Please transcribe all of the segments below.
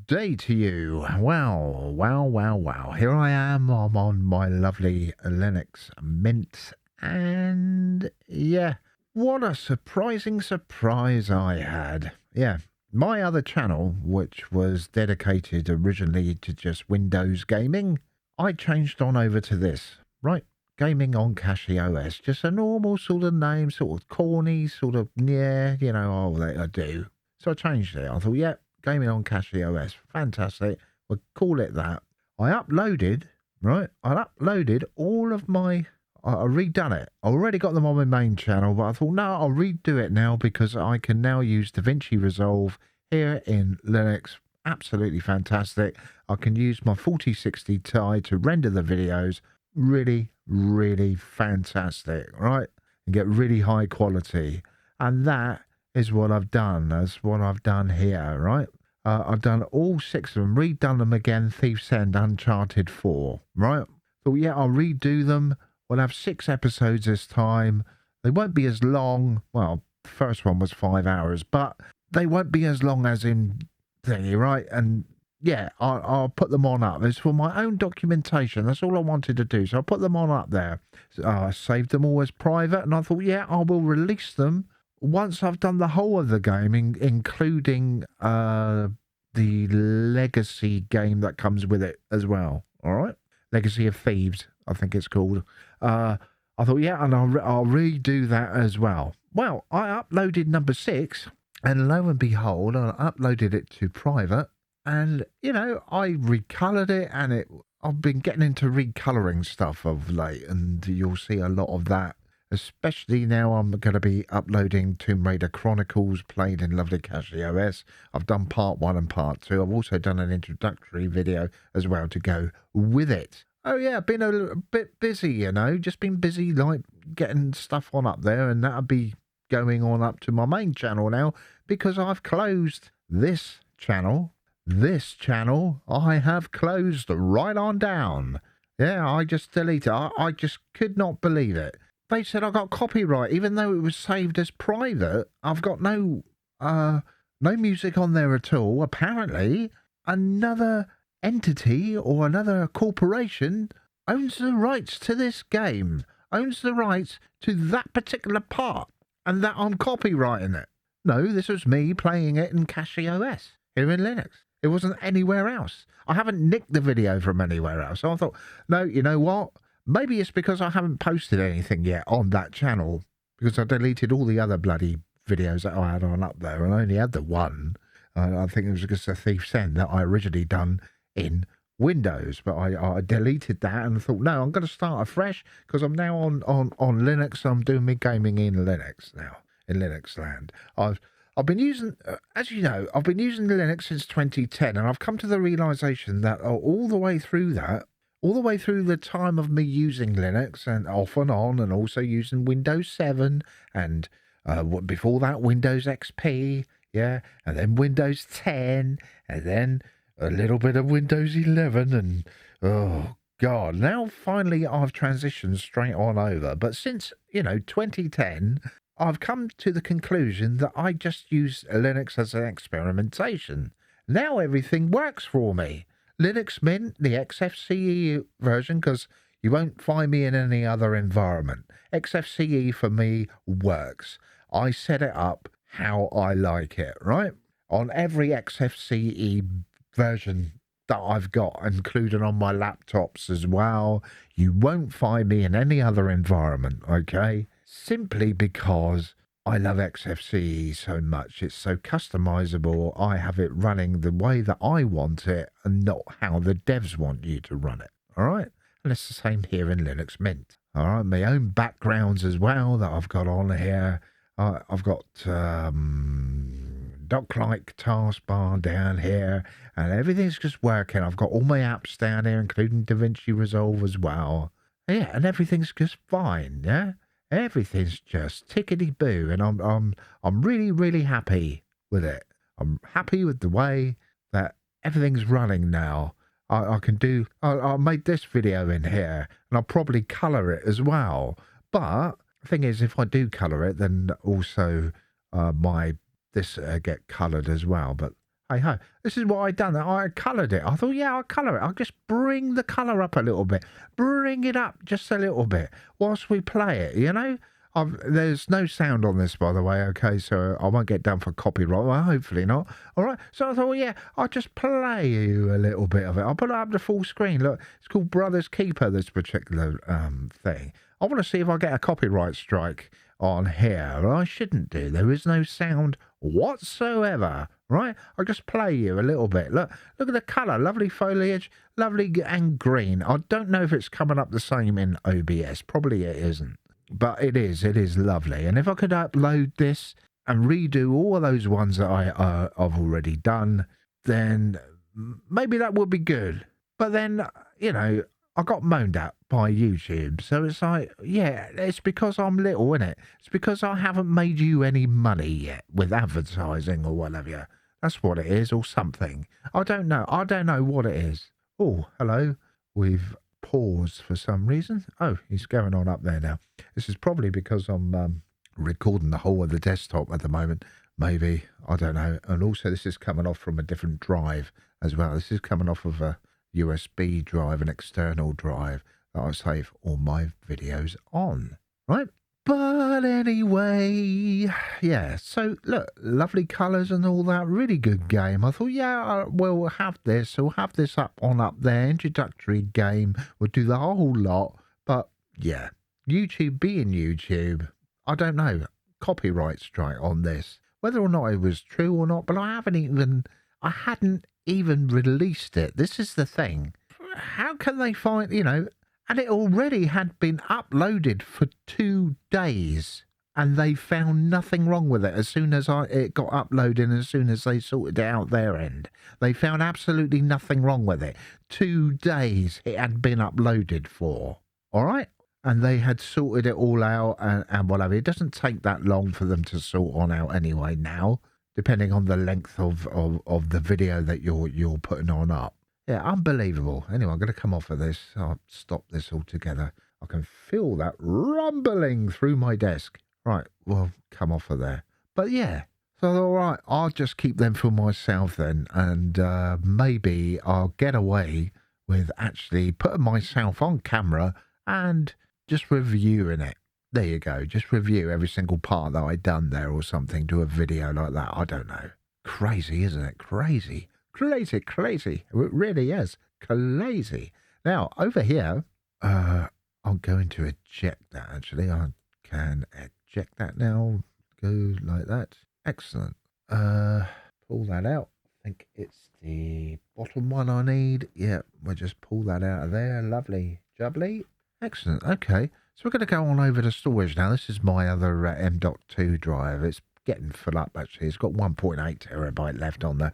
day to you. Wow. Here I am. I'm on my lovely Linux Mint. And yeah, what a surprising surprise I had. Yeah, my other channel, which was dedicated originally to just Windows gaming, I changed on over to this, right? Gaming on Cashy OS. Just a normal sort of name, sort of corny, sort of, yeah, you know, all that I do. So I changed it. I thought, yeah, gaming on Cashy OS. Fantastic. We'll call it that. I uploaded all of my... I redone it. I already got them on my main channel, but I thought, no, I'll redo it now because I can now use DaVinci Resolve here in Linux. Absolutely fantastic. I can use my 4060 Ti to render the videos. Really fantastic, right? And get really high quality. And that is what I've done. That's what I've done here, right? I've done all 6 of them, redone them again, Thief's End, Uncharted 4, right? So yeah, I'll redo them. We'll have 6 episodes this time. They won't be as long. Well, the first one was 5 hours, but they won't be as long as in thingy, right? And yeah, I'll put them on up. It's for my own documentation. That's all I wanted to do. So I'll put them on up there. So, I saved them all as private, and I thought, yeah, I will release them once I've done the whole of the game, including the legacy game that comes with it as well. All right? Legacy of Thieves, I think it's called. I thought, yeah, and I'll redo that as well. Well, I uploaded number 6, and lo and behold, I uploaded it to private, and, you know, I recolored it, and I've been getting into recoloring stuff of late, and you'll see a lot of that, especially now I'm going to be uploading Tomb Raider Chronicles played in lovely Cashy OS. I've done part 1 and part 2. I've also done an introductory video as well to go with it. Oh yeah, been a little bit busy, you know, just been busy like getting stuff on up there, and that'll be going on up to my main channel now because I've closed this channel. This channel I have closed right on down. Yeah, I just deleted it. I just could not believe it. They said I got copyright, even though it was saved as private. I've got no music on there at all. Apparently, another entity or another corporation owns the rights to this game, owns the rights to that particular part, and that I'm copyrighting it. No, this was me playing it in Cashy OS here in Linux. It wasn't anywhere else. I haven't nicked the video from anywhere else. So I thought, no, you know what? Maybe it's because I haven't posted anything yet on that channel, because I deleted all the other bloody videos that I had on up there, and I only had the one. I think it was just a Thief's End that I originally done in Windows, but I deleted that and thought, no, I'm going to start afresh because I'm now on Linux. I'm doing my gaming in Linux now, in Linux land. I've been using, as you know, I've been using Linux since 2010, and I've come to the realization that all the way through the time of me using Linux and off and on, and also using Windows 7 and before that Windows XP, yeah, and then Windows 10, and then a little bit of Windows 11, and oh God, now finally I've transitioned straight on over. But since, 2010, I've come to the conclusion that I just use Linux as an experimentation. Now everything works for me. Linux Mint, the XFCE version, because you won't find me in any other environment. XFCE for me works. I set it up how I like it, right? On every XFCE version that I've got, including on my laptops as well, you won't find me in any other environment, okay? Simply because I love XFCE so much. It's so customizable. I have it running the way that I want it and not how the devs want you to run it. All right? And it's the same here in Linux Mint. All right? My own backgrounds as well that I've got on here. I've got doc-like taskbar down here, and everything's just working. I've got all my apps down here, including DaVinci Resolve as well. Yeah, and everything's just fine, yeah? Everything's just tickety-boo, and I'm really happy with it. I'm happy with the way that everything's running now. I made this video in here, and I'll probably colour it as well. But the thing is, if I do colour it, then also this get coloured as well. But hey ho. This is what I done. I coloured it. I thought, yeah, I'll colour it. I'll just bring the colour up a little bit. Bring it up just a little bit whilst we play it, you know? There's no sound on this, by the way, okay, so I won't get done for copyright. Well, hopefully not. All right, so I thought, yeah, I'll just play you a little bit of it. I'll put it up to full screen. Look, it's called Brothers Keeper, this particular thing. I want to see if I get a copyright strike on here. I shouldn't do. There is no sound whatsoever, right? I'll just play you a little bit. Look at the colour. Lovely foliage, lovely and green. I don't know if it's coming up the same in OBS. Probably it isn't. But it is lovely. And if I could upload this and redo all of those ones that I've already done, then maybe that would be good. But then, you know, I got moaned at by YouTube. So it's like, yeah, it's because I'm little, innit? It's because I haven't made you any money yet with advertising or whatever. That's what it is, or something. I don't know. I don't know what it is. Oh, hello. We've paused for some reason. Oh, he's going on up there now. This is probably because I'm recording the whole of the desktop at the moment. Maybe. I don't know. And also this is coming off from a different drive as well. This is coming off of a USB drive, an external drive that I save all my videos on. Right? But anyway, yeah, so look, lovely colours and all that, really good game. I thought, yeah, we'll have this, we'll have this up there, introductory game, we'll do the whole lot. But yeah, YouTube being YouTube, I don't know, copyright strike on this. Whether or not it was true or not, but I hadn't even released it. This is the thing. How can they find, you know, and it already had been uploaded for 2 days, and they found nothing wrong with it as soon as it got uploaded, and as soon as they sorted it out their end. They found absolutely nothing wrong with it. 2 days it had been uploaded for, all right? And they had sorted it all out and whatever. It doesn't take that long for them to sort on out anyway now, depending on the length of the video that you're putting on up. Yeah, unbelievable. Anyway, I'm going to come off of this. I'll stop this altogether. I can feel that rumbling through my desk. Right, well, come off of there. But yeah, so all right, I'll just keep them for myself then. And maybe I'll get away with actually putting myself on camera and just reviewing it. There you go. Just review every single part that I done there or something. Do a video like that. I don't know. Crazy, isn't it? Crazy. Crazy. It really is. Crazy. Now, over here, I'm going to eject that, actually. I can eject that now. Go like that. Excellent. Pull that out. I think it's the bottom one I need. Yeah, we'll just pull that out of there. Lovely. Jubbly. Excellent. Okay. So we're going to go on over to storage now. This is my other M.2 drive. It's getting full up, actually. It's got 1.8 terabyte left on there.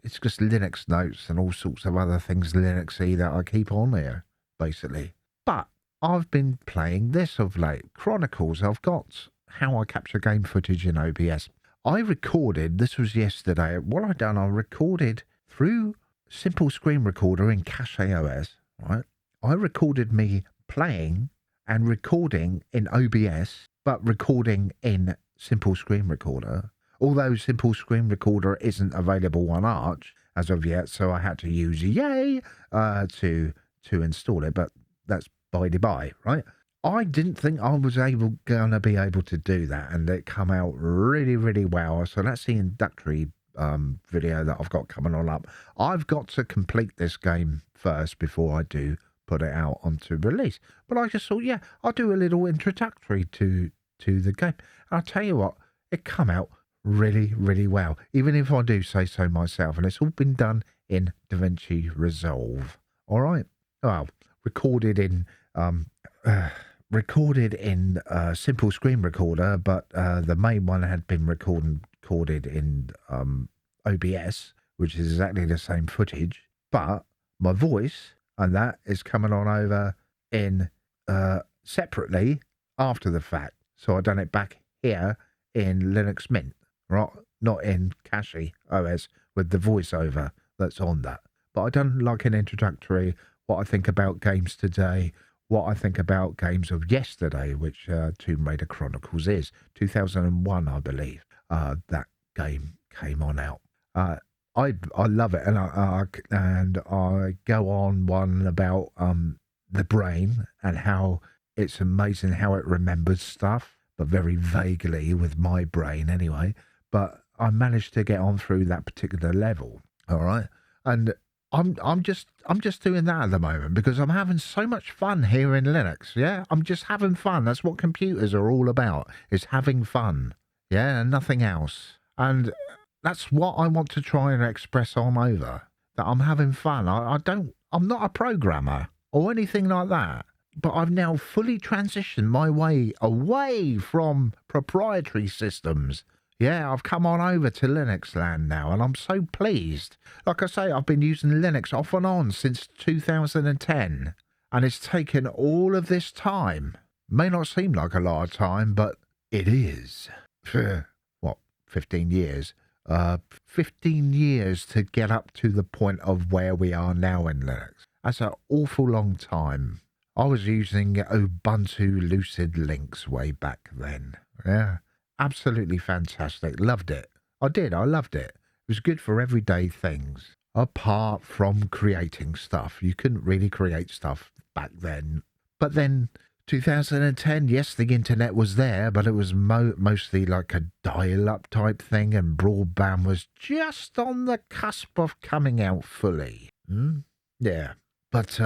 It's just Linux notes and all sorts of other things Linuxy that I keep on there, basically. But I've been playing this of late. Chronicles. I've got how I capture game footage in OBS. I recorded, this was yesterday, what I done, I recorded through Simple Screen Recorder in Cache OS, right? I recorded me playing and recording in OBS, but recording in Simple Screen Recorder, although Simple Screen Recorder isn't available on Arch as of yet, so I had to use Yay to install it, but that's by the by, right? I didn't think I was gonna be able to do that, and it come out really, really well. So that's the introductory video that I've got coming on up. I've got to complete this game first before I do put it out onto release. But I just thought, yeah, I'll do a little introductory to the game. And I'll tell you what, it come out really, really well, even if I do say so myself. And it's all been done in DaVinci Resolve. All right. Well, recorded in Simple Screen Recorder, but the main one had been recorded in OBS, which is exactly the same footage. But my voice and that is coming on over in separately after the fact. So I done it back here in Linux Mint, right? Not in Cache OS with the voiceover that's on that. But I done like an introductory, what I think about games today, what I think about games of yesterday, which Tomb Raider Chronicles is. 2001, I believe, that game came on out. I love it, and I go on one about the brain and how it's amazing how it remembers stuff, but very vaguely with my brain anyway. But I managed to get on through that particular level. All right, and I'm just doing that at the moment because I'm having so much fun here in Linux. Yeah, I'm just having fun. That's what computers are all about. Is having fun. Yeah, and nothing else. And that's what I want to try and express on over. That I'm having fun. I'm not a programmer or anything like that. But I've now fully transitioned my way away from proprietary systems. Yeah, I've come on over to Linux land now, and I'm so pleased. Like I say, I've been using Linux off and on since 2010, and it's taken all of this time. May not seem like a lot of time, but it is. What, 15 years? 15 years to get up to the point of where we are now in Linux. That's an awful long time. I was using Ubuntu Lucid Links way back then. Yeah, absolutely fantastic. Loved it. I did. I loved it. It was good for everyday things. Apart from creating stuff. You couldn't really create stuff back then. But then 2010, yes, the internet was there, but it was mostly like a dial-up type thing, and broadband was just on the cusp of coming out fully. Yeah. But,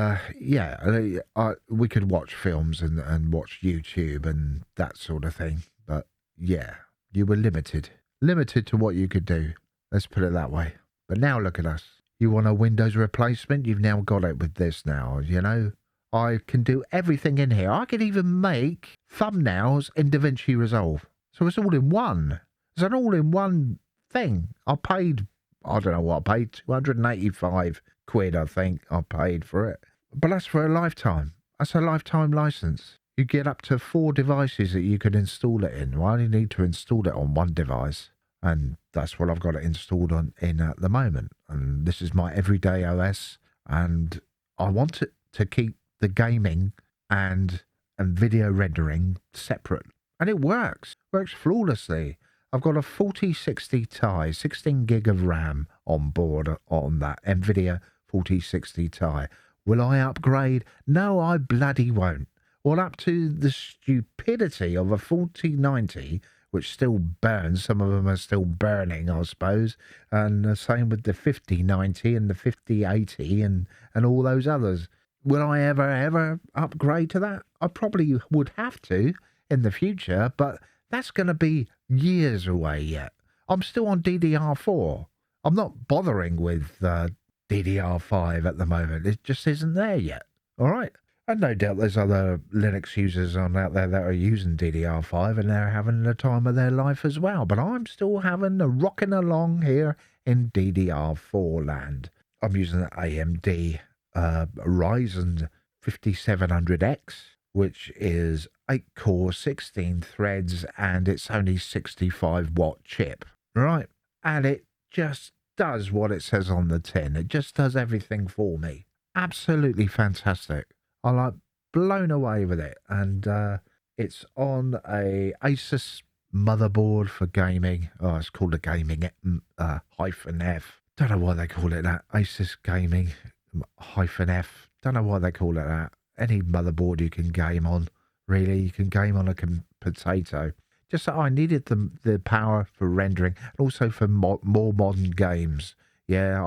we could watch films and watch YouTube and that sort of thing. But, yeah, you were limited. Limited to what you could do. Let's put it that way. But now look at us. You want a Windows replacement? You've now got it with this now, you know? I can do everything in here. I can even make thumbnails in DaVinci Resolve. So it's all in one. It's an all-in-one thing. I don't know what I paid, 285 quid, I think I paid for it. But that's for a lifetime. That's a lifetime license. You get up to 4 devices that you can install it in. Well, I only need to install it on one device. And that's what I've got it installed in at the moment. And this is my everyday OS. And I want it to keep the gaming and video rendering separate. And it works. Works flawlessly. I've got a 4060 Ti, 16 gig of RAM on board on that NVIDIA 4060 Ti. Will I upgrade? No, I bloody won't. Well, up to the stupidity of a 4090, which still burns. Some of them are still burning, I suppose. And the same with the 5090 and the 5080 and all those others. Will I ever upgrade to that? I probably would have to in the future, but that's going to be years away yet. I'm still on DDR4. I'm not bothering with DDR5 at the moment. It just isn't there yet. All right. And no doubt there's other Linux users out there that are using DDR5 and they're having the time of their life as well. But I'm still having a rocking along here in DDR4 land. I'm using the AMD Ryzen 5700X, which is 8 core, 16 threads, and it's only 65 watt chip, right? And it just does what it says on the tin. It just does everything for me. Absolutely fantastic. I'm like blown away with it. And it's on a Asus motherboard for gaming. Oh, it's called a gaming -F. Don't know why they call it that. Asus gaming -F. Don't know why they call it that. Any motherboard you can game on, really. You can game on a potato. Just that I needed the power for rendering and also for more modern games. Yeah,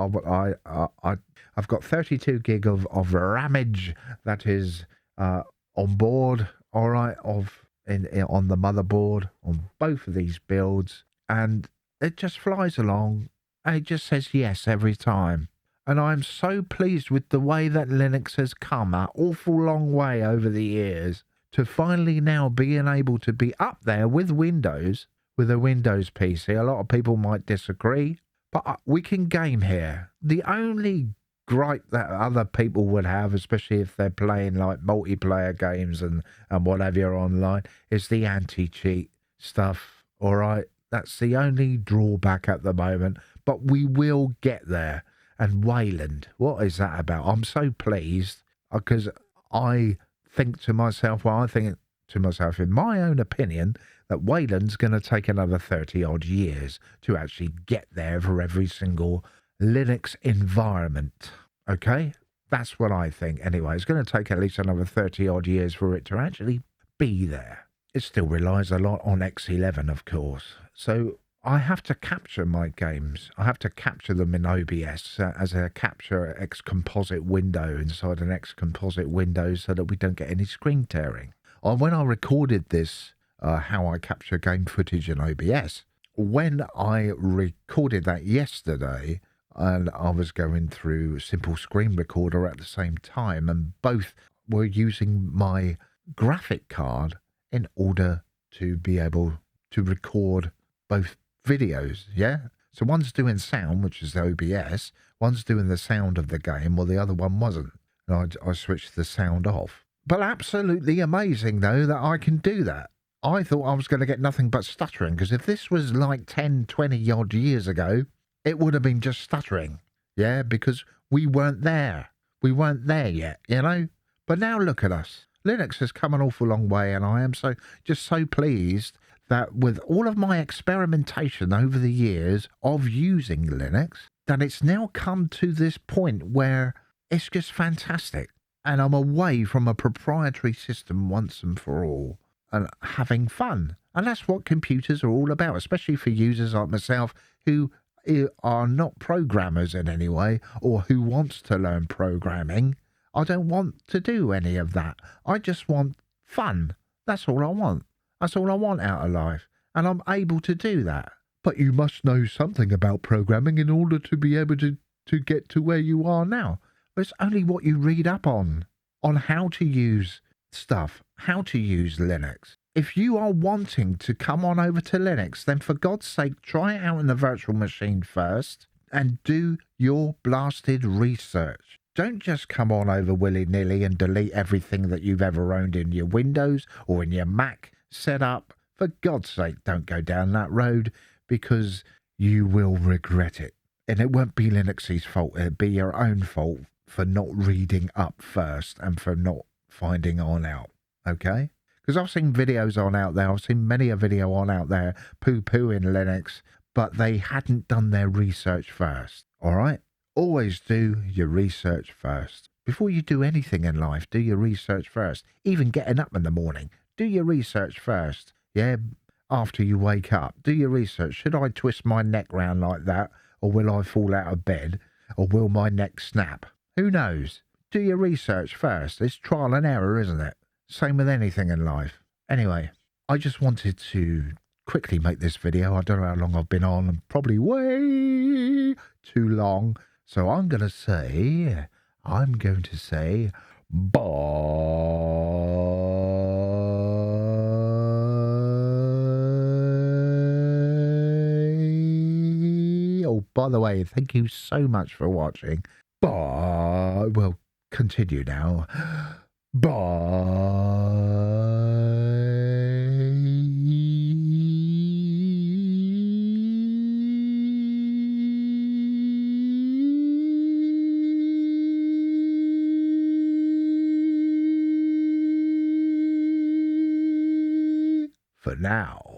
I've got 32 gig of ramage that is on board. All right, on the motherboard on both of these builds, and it just flies along. And it just says yes every time. And I'm so pleased with the way that Linux has come an awful long way over the years to finally now being able to be up there with Windows, with a Windows PC. A lot of people might disagree, but we can game here. The only gripe that other people would have, especially if they're playing like multiplayer games and whatever online, is the anti-cheat stuff. All right, that's the only drawback at the moment, but we will get there. And Wayland, what is that about? I'm so pleased because I think to myself, in my own opinion, that Wayland's going to take another 30 odd years to actually get there for every single Linux environment. Okay? That's what I think. Anyway, it's going to take at least another 30 odd years for it to actually be there. It still relies a lot on X11, of course. So I have to capture my games. I have to capture them in OBS as a capture X composite window inside an X composite window so that we don't get any screen tearing. When I recorded this, how I capture game footage in OBS, when I recorded that yesterday, and I was going through Simple Screen Recorder at the same time, and both were using my graphic card in order to be able to record both videos, yeah? So one's doing sound, which is OBS, one's doing the sound of the game, while the other one wasn't. And I switched the sound off. But absolutely amazing, though, that I can do that. I thought I was going to get nothing but stuttering, because if this was like 10, 20 odd years ago, it would have been just stuttering, yeah, because we weren't there. We weren't there yet, you know? But now look at us. Linux has come an awful long way, and I am so pleased that with all of my experimentation over the years of using Linux, that it's now come to this point where it's just fantastic. And I'm away from a proprietary system once and for all and having fun. And that's what computers are all about, especially for users like myself who are not programmers in any way or who wants to learn programming. I don't want to do any of that. I just want fun. That's all I want. That's all I want out of life. And I'm able to do that. But you must know something about programming in order to be able to get to where you are now. It's only what you read up on how to use stuff, how to use Linux. If you are wanting to come on over to Linux, then for God's sake, try it out in the virtual machine first and do your blasted research. Don't just come on over willy-nilly and delete everything that you've ever owned in your Windows or in your Mac setup. For God's sake, don't go down that road because you will regret it. And it won't be Linux's fault. It'll be your own fault for not reading up first and for not finding on out. Okay? Because I've seen videos on out there. I've seen many a video on out there poo-pooing Linux, but they hadn't done their research first. All right? Always do your research first. Before you do anything in life, do your research first. Even getting up in the morning, do your research first. Yeah? After you wake up, do your research. Should I twist my neck round like that? Or will I fall out of bed? Or will my neck snap? Who knows? Do your research first. It's trial and error, isn't it? Same with anything in life. Anyway, I just wanted to quickly make this video. I don't know how long I've been on. Probably way too long. So I'm going to say, bye. Oh, by the way, thank you so much for watching. Bye. Well, continue now. Bye. For now.